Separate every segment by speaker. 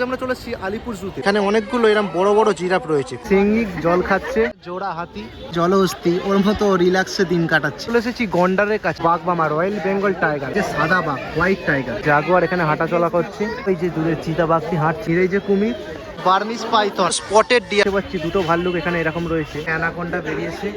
Speaker 1: আমরা চলে এসেছি আলিপুর জুতে। এখানে অনেকগুলো এরকম বড় বড় জিরাফ রয়েছে। সিংহিক জল খাচ্ছে, জোড়া হাতি জলহস্তি ওর মতো রিল্যাক্সে দিন কাটাচ্ছে। চলে এসেছি গন্ডারের কাছে, বাঘমামা রয়্যাল বেঙ্গল টাইগার, যে সাদা বাঘ হোয়াইট টাইগার, জাগুয়ার এখানে হাঁটাচলা করছে। এই যে দূরের চিতা বাঘটি হাঁটছে, এই যে কুমির, বার্মিজ পাইথন, স্পটেড ডিয়ার পাচ্ছি, দুটো ভাল্লুক এখানে এরকম রয়েছে, অ্যানাকোন্ডা বেরিয়েছে।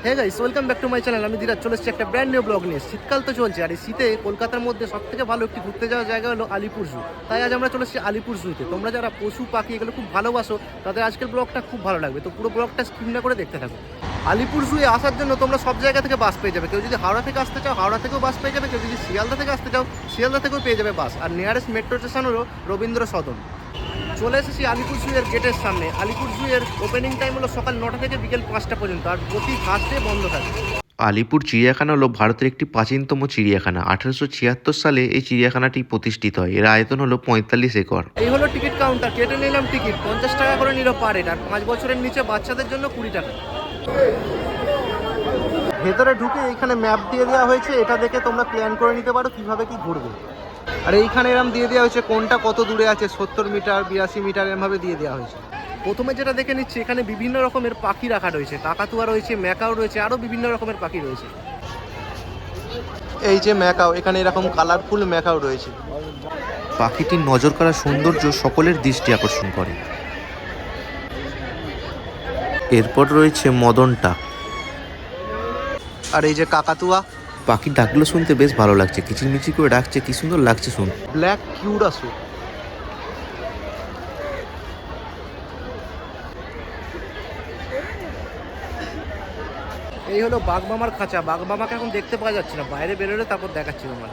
Speaker 1: হ্যাঁ guys, welcome back to my channel. আমি ধীরাজ চলে এসেছি একটা ব্র্যান্ড নিউ ব্লগ নিয়ে। শীতকাল তো চলছে, আর এই শীতে কলকাতার মধ্যে সব থেকে ভালো একটি ঘুরতে যাওয়ার জায়গা হলো আলিপুর জু। তাই আজ আমরা চলে এসেছি আলিপুর জুতে। তোমরা যারা পশু পাখি এগুলো খুব ভালোবাসো তাদের আজকের ব্লগটা খুব ভালো লাগবে, তো পুরো ব্লগটা স্কিপ না করে দেখতে থাকো। আলিপুর জুয়ে আসার জন্য তোমরা সব জায়গা থেকে বাস পেয়ে যাবে। কেউ যদি হাওড়া থেকে আসতে চাও হাওড়া থেকেও বাস পেয়ে যাবে, কেউ যদি শিয়ালদা থেকে আসতে চাও শিয়ালদা থেকেও পেয়ে যাবে বাস। আর নিয়ারেস্ট মেট্রো স্টেশন হলো রবীন্দ্র সদন। চলে এসেছি আলিপুর জুয়ের গেটের সামনে। আলিপুর জুয়ের ওপেনিং টাইম হলো সকাল 9টা থেকে বিকেল 5টা পর্যন্ত, আর প্রতি থার্সডে বন্ধ থাকে।
Speaker 2: আলিপুর চিড়িয়াখানা হলো ভারতের একটি প্রাচীনতম চিড়িয়াখানা। 1876 সালে এই চিড়িয়াখানাটি প্রতিষ্ঠিত হয়। এর আয়তন হলো 45 একর।
Speaker 1: এই হলো টিকিট কাউন্টার। কেটে নিলাম টিকিট, 50 টাকা করে নিল পার হেড, আর 5 বছরের নিচে বাচ্চাদের জন্য 20 টাকা। ভেতরে ঢুকে এইখানে ম্যাপ দিয়ে দেওয়া হয়েছে, এটা দেখে তোমরা প্ল্যান করে নিতে পারো কিভাবে কি ঘুরবে। আর এইখানে এরম দিয়ে দেওয়া হয়েছে কোনটা কত দূরে আছে, 70 মিটার 82 মিটার এরমভাবে দিয়ে দেওয়া হয়েছে। প্রথমে যেটা দেখে নিচ্ছি, এখানে বিভিন্ন রকমের পাখি রাখা রয়েছে, কাকাতুয়া রয়েছে, ম্যাকাও রয়েছে, আরও বিভিন্ন রকমের পাখি রয়েছে। এই যে ম্যাকাও, এখানে এরকম কালারফুল ম্যাকাও রয়েছে।
Speaker 2: পাখিটির নজর কাড়া সৌন্দর্য সকলের দৃষ্টি আকর্ষণ করে। এরপর রয়েছে মদনটা।
Speaker 1: আর এই যে কাকাতুয়া,
Speaker 2: পাখির ডাকগুলো শুনতে বেশ ভালো লাগছে, কিচিরমিচির করে ডাকছে, কি সুন্দর লাগছে শুনতে।
Speaker 1: ব্ল্যাক কিউরাসু। এই হলো বাঘমামার খাঁচা। বাঘমামাকে এখন দেখতে পাওয়া যাচ্ছে না, বাইরে বেরোলে তারপর দেখাচ্ছি তোমার।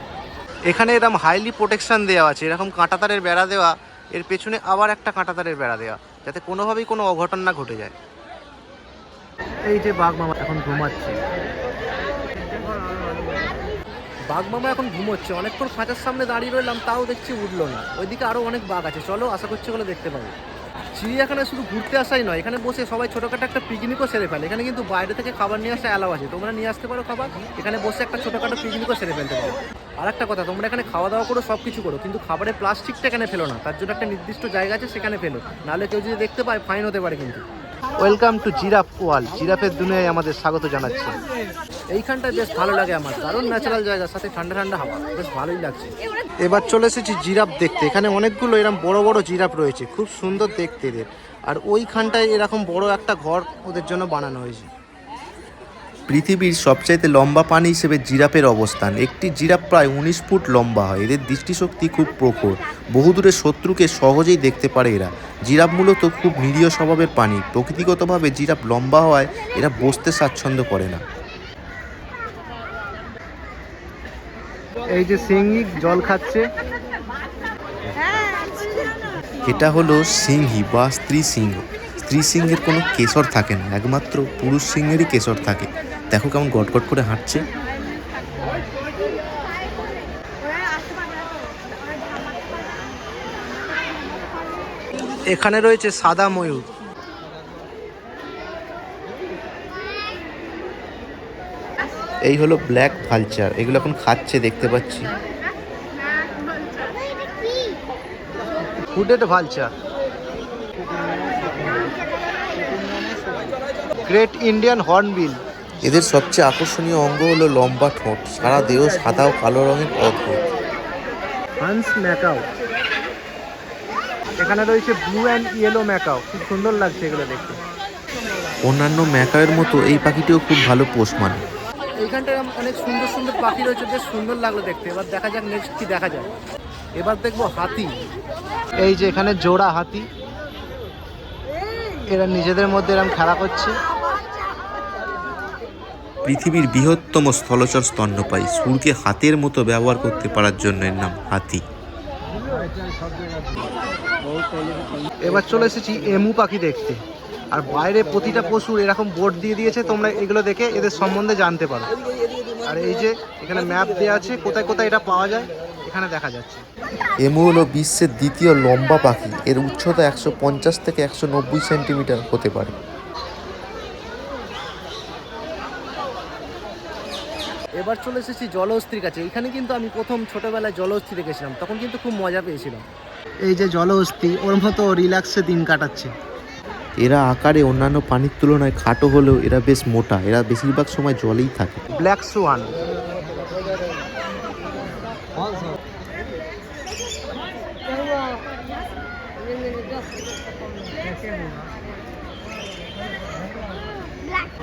Speaker 1: এখানে এরকম হাইলি প্রোটেকশন দেওয়া আছে, এরকম কাঁটাতারের বেড়া দেওয়া, এর পেছনে আবার একটা কাঁটাতারের বেড়া দেওয়া, যাতে কোনোভাবেই কোনো অঘটন না ঘটে যায়। এই যে বাঘমামা এখন ঘুমাচ্ছে। বাঘমামা এখন ঘুমোচ্ছে। অনেকক্ষণ খাঁচার সামনে দাঁড়িয়ে রইলাম, তাও দেখছি উঠলো না। ওইদিকে আরও অনেক বাঘ আছে, চলো আশা করছি ওগুলো দেখতে পাবো। চিড়িয়াখানায় শুধু ঘুরতে আসাই নয়, এখানে বসে সবাই ছোটোখাটো একটা পিকনিকও সেরে ফেলে। এখানে কিন্তু বাইরে থেকে খাবার নিয়ে আসা অ্যালাউ আছে, তোমরা নিয়ে আসতে পারো খাবার, এখানে বসে একটা ছোটোখাটো পিকনিকও সেরে ফেলতে পারো। আর একটা কথা, তোমরা এখানে খাওয়া দাওয়া করো, সব কিছু করো, কিন্তু খাবারের প্লাস্টিকটা এখানে ফেলো না, তার জন্য একটা নির্দিষ্ট জায়গা আছে, সেখানে ফেলো, নাহলে কেউ যদি দেখতে পায় ফাইন হতে পারে কিন্তু। Welcome to giraffe world. জিরাফের দুনিয়ায় আমাদের স্বাগত জানাচ্ছি। এইখানটায় বেশ ভালো লাগে আমার, কারণ ন্যাচারাল জায়গার সাথে ঠান্ডা ঠান্ডা হাওয়া, বেশ ভালোই লাগছে। এবার চলে এসেছি জিরাফ দেখতে। এখানে অনেকগুলো এরকম বড় বড় জিরাফ রয়েছে, খুব সুন্দর দেখতে এদের। আর ওইখানটায় এরকম বড় একটা ঘর ওদের জন্য বানানো হয়েছে।
Speaker 2: পৃথিবীর সবচাইতে লম্বা প্রাণী হিসেবে জিরাফের অবস্থান। একটি জিরাফ প্রায় 19 ফুট লম্বা হয়। এদের দৃষ্টিশক্তি খুব প্রখর, বহুদূরের শত্রুকে সহজেই দেখতে পারে এরা। জিরাফ মূলত খুব নিরীহ স্বভাবের প্রাণী। প্রকৃতিগতভাবে জিরাফ লম্বা হওয়ায় এরা বসতে স্বাচ্ছন্দ্য করে না।
Speaker 1: এই যে সিংহিক জল খাচ্ছে।
Speaker 2: এটা হলো সিংহী বা স্ত্রী সিংহ। স্ত্রী সিংহের কোনো কেশর থাকে না, একমাত্র পুরুষ সিংহেরই কেশর থাকে। দেখো কেমন গটগট করে হাঁটছে।
Speaker 1: এখানে রয়েছে সাদা ময়ূর।
Speaker 2: এই হলো ব্ল্যাক ভালচার, এগুলো এখন খাচ্ছে দেখতে পাচ্ছি।
Speaker 1: Hooded vulture. Great Indian hornbill.
Speaker 2: এদের সবচেয়ে আকর্ষণীয় অঙ্গ হলো লম্বা ঠোঁট, সারা দেহ সাদা ও কালো রঙের অদ্ভুত।
Speaker 1: হান্স ম্যাকাও। এখানে রয়েছে ব্লু অ্যান্ড ইয়েলো ম্যাকাও, খুব সুন্দর লাগছে এগুলো দেখতে।
Speaker 2: অন্যান্য ম্যাকাওয়ের মতো এই পাখিটিও খুব ভালো পোষ মানে।
Speaker 1: এইখানটায় অনেক সুন্দর সুন্দর পাখি রয়েছে, বেশ সুন্দর লাগলো দেখতে। এবার দেখা যাক নেক্সট কি দেখা যায়। এবার দেখবো হাতি। এই যে এখানে জোড়া হাতি, এরা নিজেদের মধ্যে এরকম খেলা করছে।
Speaker 2: পৃথিবীর বৃহত্তম স্থলচর স্তন্যপায়ী, সুরকে হাতের মতো ব্যবহার করতে পারার জন্য এর নাম হাতি।
Speaker 1: এবার চলে এসেছি এমু পাখি দেখতে। আর বাইরে প্রতিটা পশুর এরকম বোর্ড দিয়ে দিয়েছে, তোমরা এগুলো দেখে এদের সম্বন্ধে জানতে পারো। আর এই যে এখানে ম্যাপ দেওয়া আছে, কোথায় কোথায় এটা পাওয়া যায় এখানে দেখা যাচ্ছে।
Speaker 2: এমু হলো বিশ্বের দ্বিতীয় লম্বা পাখি। এর উচ্চতা 150 থেকে 190 সেন্টিমিটার হতে পারে।
Speaker 1: এবার চলে এসেছি জলহস্তির কাছে। এখানে কিন্তু আমি প্রথম ছোটবেলায় জলহস্তি দেখেছিলাম, তখন কিন্তু খুব মজা পেয়েছিলাম। এই যে জলহস্তি ওর মতো রিল্যাক্সে দিন কাটাচ্ছে।
Speaker 2: এরা আকারে অন্যান্য প্রাণীর তুলনায় খাটো হলেও এরা বেশ মোটা, এরা বেশিরভাগ সময় জলেই থাকে।
Speaker 1: Black Schwann.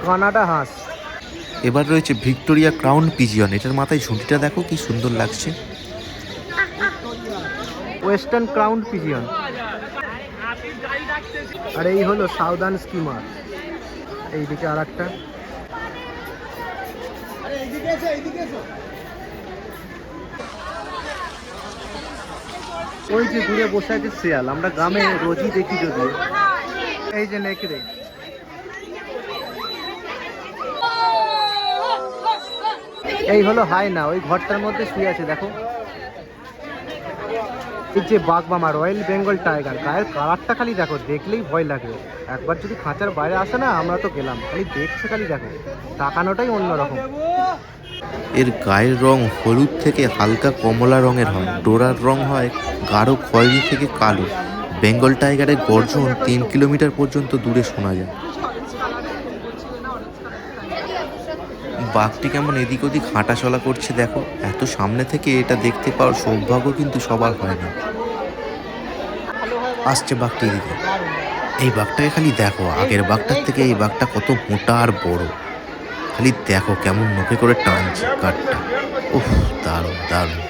Speaker 1: কানাডা হাঁস।
Speaker 2: এবার রয়েছে ভিক্টোরিয়া ক্রাউন পিজিয়ন, এটার মাথায় ঝুঁটিটা দেখো কি সুন্দর লাগছে।
Speaker 1: Western crown pigeon. আর এই হলো সাউদার্ন স্কিমার। এইদিকে আর একটা। ওই যে দূরে বসে আছে শিয়াল, আমরা গ্রামে রোজই দেখি যদিও। এই যে নেকড়ে। এই হলো হায়না, ওই ঘরটার মধ্যে শুয়ে আছে দেখো। এই যে বাঘমামা রয়্যাল বেঙ্গল টাইগার, গায়ের কালারটা খালি দেখো, দেখলেই ভয় লাগে। একবার যদি খাঁচার বাইরে আসে না, আমরা তো গেলাম। খালি দেখছে, খালি দেখো, তাকানোটাই অন্যরকম।
Speaker 2: এর গায়ের রং হলুদ থেকে হালকা কমলা রঙের হয়, ডোরার রং হয় গাঢ় খয়েরি থেকে কালো। বেঙ্গল টাইগারের গর্জন 3 কিলোমিটার পর্যন্ত দূরে শোনা যায়। বাঘটি কেমন এদিক ওদিক হাঁটাচলা করছে দেখো, এত সামনে থেকে এটা দেখতে পাওয়ার সৌভাগ্য কিন্তু সবার হয় না। আসছে বাঘটি এদিকে। এই বাঘটাকে খালি দেখো, আগের বাঘটার থেকে এই বাঘটা কত মোটা আর বড়। খালি দেখো কেমন নখে করে টানছে কাঠটা। উফ, দারুণ দারুণ।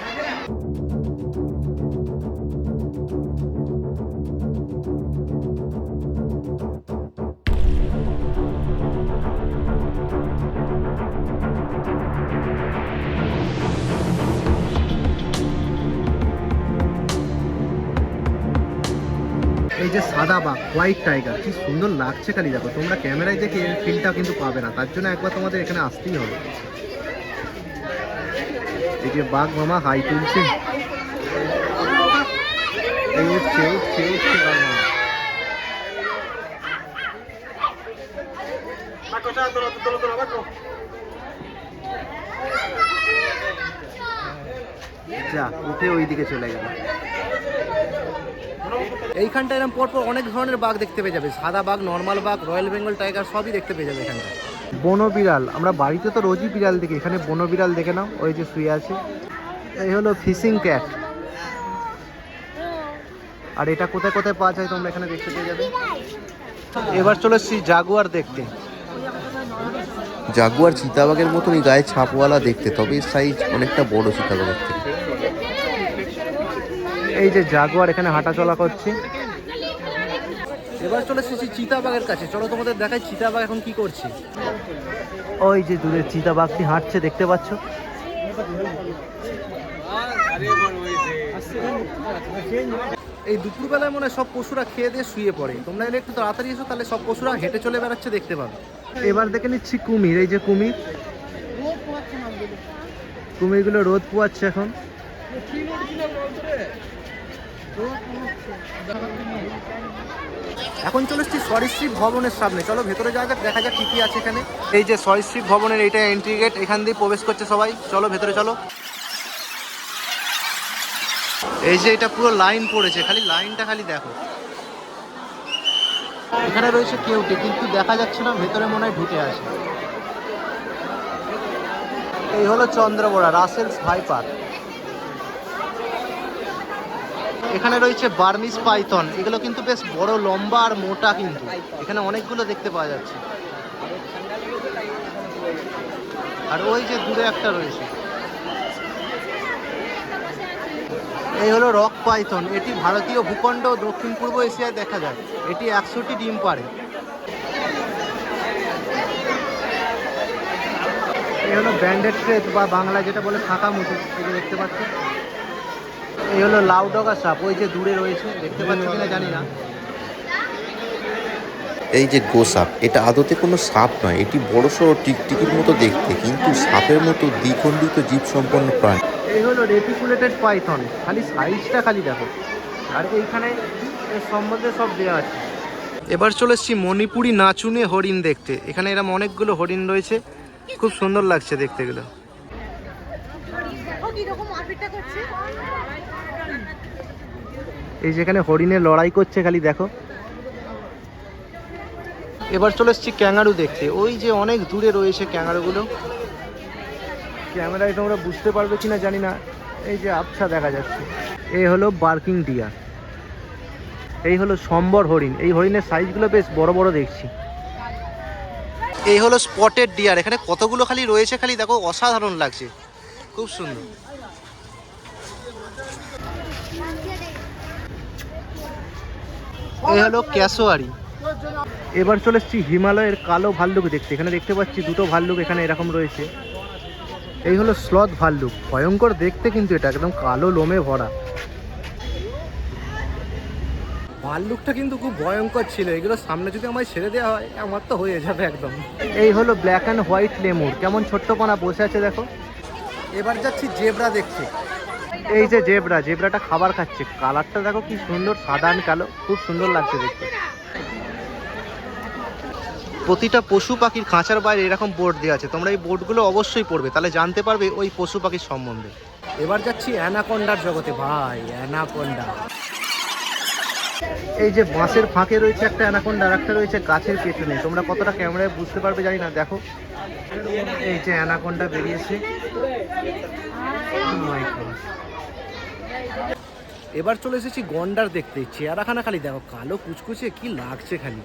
Speaker 1: এই যে সাদা বাঘ, হোয়াইট টাইগার, কি সুন্দর লাগছে খালি দেখো। তোমরা ক্যামেরায় দেখে এর ফিলটা কিন্তু পাবে না, তার জন্য একবার তোমাদের এখানে আসতেই হবে। এই যে বাঘ মামা হাই তুলছে, এই উঠছে উঠছে উঠছে বাঘ মামা। যা উঠে ওই দিকে চলে গেল। এইখানটা এরকম পরপর অনেক ধরনের বাঘ দেখতে পেয়ে যাবে, সাদা বাঘ, নর্মাল বাঘ, রয়্যাল বেঙ্গল টাইগার সবই দেখতে পেয়ে যাবে এখানটা। বনো বিড়াল, আমরা বাড়িতে তো রোজই বিড়াল দেখি, এখানে বনো বিড়াল দেখে নাও, ওই যে শুয়ে আছে। এই হলো ফিশিং ক্যাট। আর এটা কোথায় কোথায় পাওয়া যায় তোমরা এখানে দেখতে পেয়ে যাবে। এবার চলে এসেছি জাগুয়ার দেখতে।
Speaker 2: জাগুয়ার চিতাবাঘের মতনই গায়ে ছাপওয়ালা দেখতে, তবে এর সাইজ অনেকটা বড় চিতাবাঘের থেকে।
Speaker 1: এই যে জাগুয়ার এখানে হাঁটাচলা করছে। এবার চলে এসেছি চিতাবাঘের কাছে, চলো তোমাদের দেখাই চিতাবাঘ এখন কি করছে। ওই যে দূরে চিতাবাঘটি হাঁটছে, দেখতে পাচ্ছ। এই দুপুরবেলায় মনে হয় সব পশুরা খেয়ে দিয়ে শুয়ে পড়ে, তোমরা এলে একটু তাড়াতাড়ি এসো, তাহলে সব পশুরা হেঁটে চলে বেড়াচ্ছে দেখতে পাবে। এবার দেখে নিচ্ছি কুমির। এই যে কুমির, কুমিরগুলো রোদ পোয়াচ্ছে এখন। এখন চলে এসেছি সরীসৃপ ভবনের সামনে, চলো ভেতরে যাওয়া যাক, দেখা যাক কি কি আছে এখানে। এই যে সরীসৃপ ভবনের এইটা এন্ট্রি গেট, এখান দিয়ে প্রবেশ করছে সবাই, চলো ভেতরে চলো। এই যে এটা পুরো লাইন পড়েছে, খালি লাইনটা খালি দেখো। এখানে রয়েছে কেউটে, কিন্তু দেখা যাচ্ছে না, ভেতরে মনে হয় ঢুকে আছে। এই হলো চন্দ্রবোড়া, রাসেলস ভাইপার। এখানে রয়েছে বার্মিজ পাইথন, এগুলো কিন্তু বেশ বড়, লম্বা আর মোটা, কিন্তু এখানে অনেকগুলো দেখতে পাওয়া যাচ্ছে। আর ওই যে দূরে একটা রয়েছে, এই হলো রক পাইথন। এটি ভারতীয় ভূখণ্ড ও দক্ষিণ পূর্ব এশিয়ায় দেখা যায়। এটি 100টি ডিম পাড়ে। এই হলো ব্যান্ডেড ক্রেট বা বাংলায় যেটা বলে ফাঁকা মুটু, এই যে দেখতে পাচ্ছ। এই হলো লাউডগা সাপ, ওই যে দূরে রয়েছে, দেখতে পাচ্ছ কিনা জানি না।
Speaker 2: এই যে গোসাপ, এটা আদতে কোনো সাপ নয়, এটি বড়সড় টিকটিকির মতো দেখতে, কিন্তু সাপের মতো দ্বিখণ্ডিত জীব সম্পন্ন প্রাণী।
Speaker 1: এই হলো রেটিকুলেটেড পাইথন, খালি সাইজটা খালি দেখো। আর এইখানে এর সম্বন্ধে সব দেওয়া আছে। এবার চলে এসেছি মণিপুরি নাচুনে হরিণ দেখতে। এখানে এরকম অনেকগুলো হরিণ রয়েছে, খুব সুন্দর লাগছে দেখতে গেলে। এই যেখানে হরিণের লড়াই করছে খালি দেখো। এবার চলে এসেছি ক্যাঙ্গারু দেখতে। ওই যে অনেক দূরে রয়েছে ক্যাঙ্গারুগুলো, ক্যামেরায় তোমরা বুঝতে পারবে কিনা জানি না, এই যে আবছা দেখা যাচ্ছে। এই হলো বার্কিং ডিয়ার, এই হলো সম্বর হরিণ। এই হরিণের সাইজগুলো বেশ বড় বড় দেখছি। এই হলো স্পটেড ডিয়ার। এখানে কতগুলো খালি রয়েছে, খালি দেখো, অসাধারণ লাগছে, খুব সুন্দর। এই হলো ক্যাসোয়ারি। এবার চলে এসেছি হিমালয়ের কালো ভাল্লুক দেখতে। এখানে দেখতে পাচ্ছি দুটো ভাল্লুক এখানে এরকম রয়েছে। এই হলো স্লথ ভাল্লুক, ভয়ঙ্কর দেখতে কিন্তু এটা একদম কালো লোমে ভরা। ভাল্লুকটা কিন্তু খুব ভয়ঙ্কর ছিল, এগুলো সামনে যদি আমায় ছেড়ে দেওয়া হয় আমার তো হয়ে যাবে একদম। এই হলো ব্ল্যাক অ্যান্ড হোয়াইট লেমুর, কেমন ছোট্টপনা বসে আছে দেখো। এবার যাচ্ছি জেব্রা দেখতে। এই যে জেব্রা, জেব্রাটা খাবার খাচ্ছে, কালারটা দেখো কি সুন্দর, সাদা আর কালো, খুব সুন্দর লাগছে দেখতে। প্রতিটা পশু পাখির খাঁচার বাইরে এরকম বোর্ড দেওয়া আছে, তোমরা এই বোর্ডগুলো অবশ্যই পড়বে, তাহলে জানতে পারবে ওই পশু পাখির সম্বন্ধে। এবার যাচ্ছি অ্যানাকোন্ডার জগতে। ভাই অ্যানাকোন্ডা, এই যে বাঁশের ফাঁকে রয়েছে একটা অ্যানাকোন্ডা, আর একটা রয়েছে গাছের পেছনে। তোমরা কতটা ক্যামেরায় বুঝতে পারবে জানি না, দেখো এই যে অ্যানাকোন্ডা বেরিয়েছে। এবার চলে এসেছি গন্ডার দেখতে। চেহারাখানা খালি দেখো, কালো কুচকুচে, কি লাগছে খালি।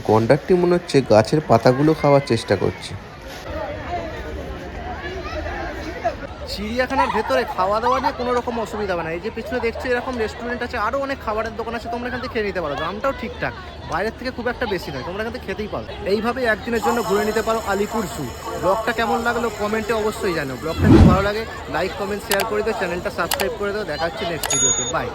Speaker 2: গন্ডারটি মনে হচ্ছে গাছের পাতাগুলো খাওয়ার চেষ্টা করছে।
Speaker 1: চিড়িয়াখানার ভেতরে খাওয়া দাওয়া নিয়ে কোনো রকম অসুবিধা হবে না। এই যে পিছনে দেখছো এরকম রেস্টুরেন্ট আছে, আরও অনেক খাবারের দোকান আছে, তোমরা এখান থেকে খেয়ে নিতে পারো। দামটাও ঠিকঠাক, বাইরের থেকে খুব একটা বেশি নয়, তোমরা এখান থেকে খেতেই পারো। এইভাবে একদিনের জন্য ঘুরে নিতে পারো আলিপুর জু। ব্লগটা কেমন লাগলো কমেন্টে অবশ্যই জানো। ব্লগটা যদি ভালো লাগে লাইক কমেন্ট শেয়ার করে দিও, চ্যানেলটা সাবস্ক্রাইব করে দাও। দেখা হচ্ছে নেক্সট ভিডিওতে, বাই।